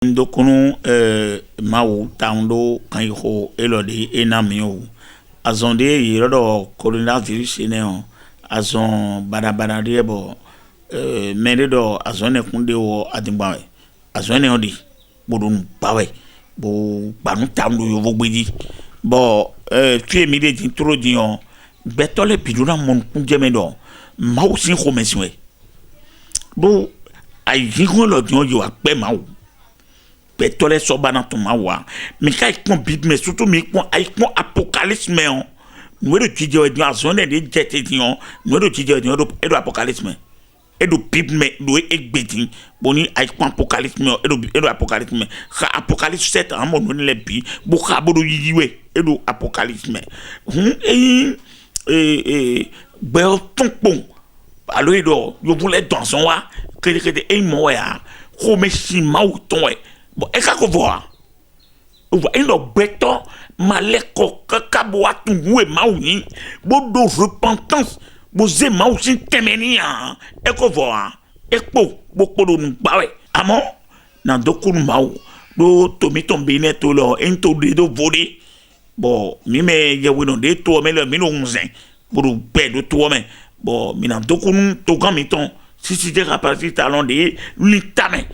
Ndokunu mawu taundo kan ho elodi enamio azonde yirodo coronavirus neo azon badabada diebo meredo azone kunde wo adingbawe azone odi bodun bawe bo banu taundo yo vogbeji bo tu mi de tro dion betole biduna mon kunjemedo mawu sin khomeswe bo ayi ko lo dion yo ape mawu betole sobana to mawa mais kai kon bib mais surtout mi kon ay kon apocalypse mais on nous de tidio et dans zone de jete dion nous de tidio et do apocalypse et do bib mais do egbedin boni ay kon apocalypse mais et do apocalypse mais apocalypse 7 en mon le bi bo khabodo yiwe et do apocalypse mais bel tonpon alors yo voulait dans son wa que e mo ya ko me si maw ton bon et kako voa ino beto maleko kakabwa tuwe mauni bodo repentance boze mausin temenia e ko voa ekpo bokoro nbawe amo na dokunu mau do tomi tombe ne to lo ento de do vodi bon mi me yewe no de to me le mi no nzen bodo bedo to me bon mi na dokunu to gamiton si de rapati talon de litame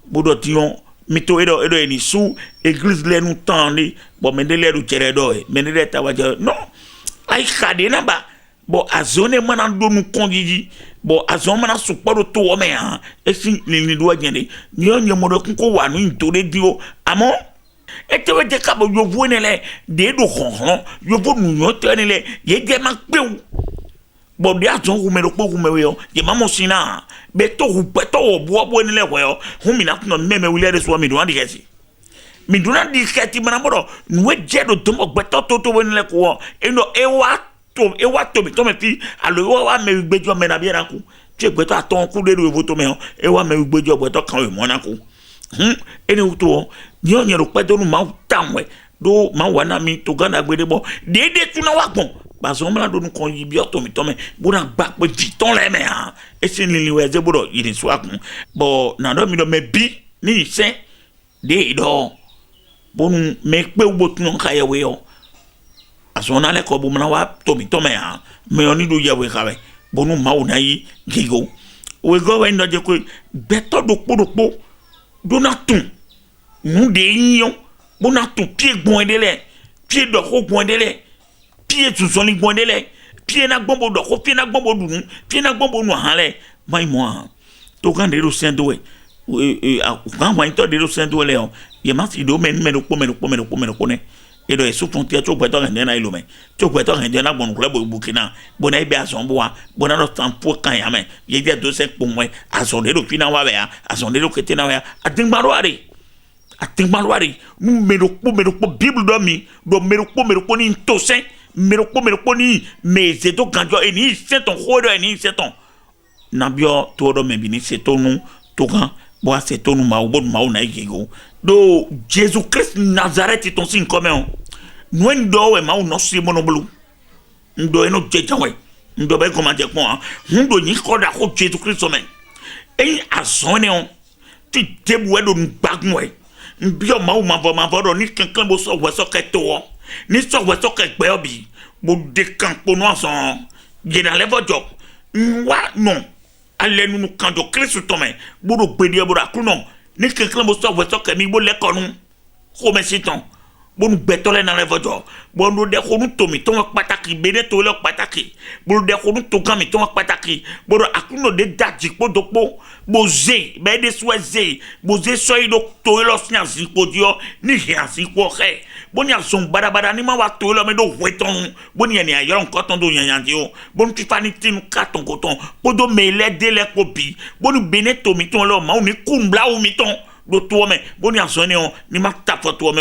bodo tion mito edo eni sous église le nous tandi bon mais de le du cheredo mais de tawaje non ay khade na ba bon azone mana do nous kongiji bon azone mana suporo to o me ha e si ni do nyende nyonyo mo do ko wa nu to de dio amo ete we de ka bo yo vonele de do khonhon yo vo nu yo tenele ye de ma pe bon dia ton ku me do ku me yo ye mamo sina beto o bo ni le wo hu mi na no meme wi le so mi do andi kesi mi do na di keti mana bodo nwe je do to mo beto to ni le ko eno e wa to mi to me fi alo wa me gbejo me na bi na ku ti beto aton ku de do to me e wa me gbejo beto kan we mo na ku eni to ni o nyero pe do nu ma tanwe do ma wa na mi to gana gbede bo de tu na wa gbon baso mala do nu kon yi bi oto mi to me bo na gba pe viton le me ha e se ni liwe ze bodo yiri so akun bo na do mi do me bi ni ise de do bonu me pe wo tun ka ye we yo aso na le ko bo na wa to mi to me ha me oni do ye we ka we bonu ma o na yi gigo we go we ndo je ko beto do po do na tun nu de yin bo na tun pie gbon de le pie do ko gbon de le pied tu son li gbondele pied na gbombo do ko pied na gbombo dunu pied na gbombo no hanle mai moi to kan de ro sendo we kan wa to de ro sendo le o ye ma ti do men ko ne e do e su fon ti to gbeto kan na ilo me to gbeto kan de na gbonu club Burkina bona ibe ason bo wa bona no tampo kan ya me ye je do se po mo ason de ro fina wa be ya ason de ro kete na wa atingbaro are nu merokpo bible do mi do merokpo ni tosen merokpo ni meze to ganjo eni seton khodo eni seton nabio to do me bini setonu to kan bo setonu ma obo ma na igego do Jesus Christ Nazareth ton sin comme on nous do we ma no si monoblu ndo eno jejawe ndo be comment dire quoi ndo ni koda ko Jesus Christ men e azone on ti debu do gbagwe bio ma vo ni kankan bo so weso keto ni so weso kegbe obi bo de kan po no son je na levo job wa non ale nu kan do Christ to me bo do gbede bo ra ku no ni kankan bo so weso ke mi bo le konu ko me siton bo nu betole na levo job bo nu de ko nu to mi to pataki bede to le pataki bo de ko nu to kan mi to pataki bo do akuno de daji po do po boze be de soise boze soy do to lo snya si ko dio ni ya si ko he boni ason barabara ni ma wa to lo me do weton boni ya ni ayo nko ton do yan dio boni ti fani tin ka ton koton podo me le de le ko bi boni beneto mi ton lo ma o ni kumbla o mi ton do to me boni ason ni ma ta foto me